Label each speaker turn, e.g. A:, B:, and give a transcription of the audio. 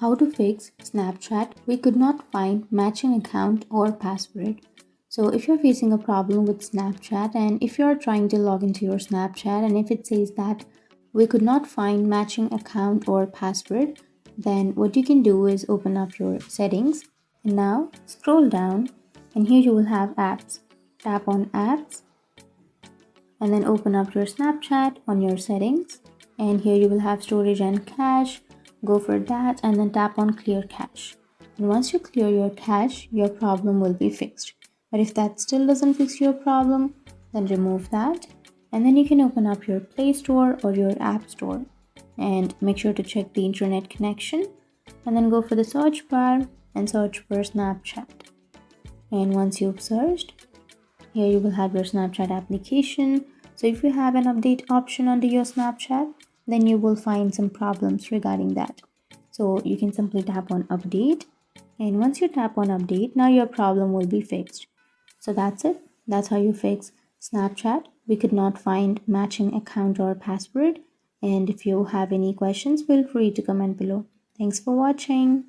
A: How to fix Snapchat? We could not find matching account or password. So if you're facing a problem with Snapchat and if you're trying to log into your Snapchat and if it says that we could not find matching account or password, then what you can do is open up your settings and now scroll down and here you will have apps. Tap on apps and then open up your Snapchat on your settings, and here you will have storage and cache. Go for that and then tap on clear cache, and once you clear your cache your problem will be fixed. But if that still doesn't fix your problem, then remove that and then you can open up your Play Store or your App Store and make sure to check the internet connection and then go for the search bar and search for Snapchat. And once you've searched, here you will have your Snapchat application. So if you have an update option under your Snapchat, then you will find some problems regarding that. So you can simply tap on update. And once you tap on update, now your problem will be fixed. So that's it. That's how you fix Snapchat. We could not find matching account or password. And if you have any questions, feel free to comment below. Thanks for watching.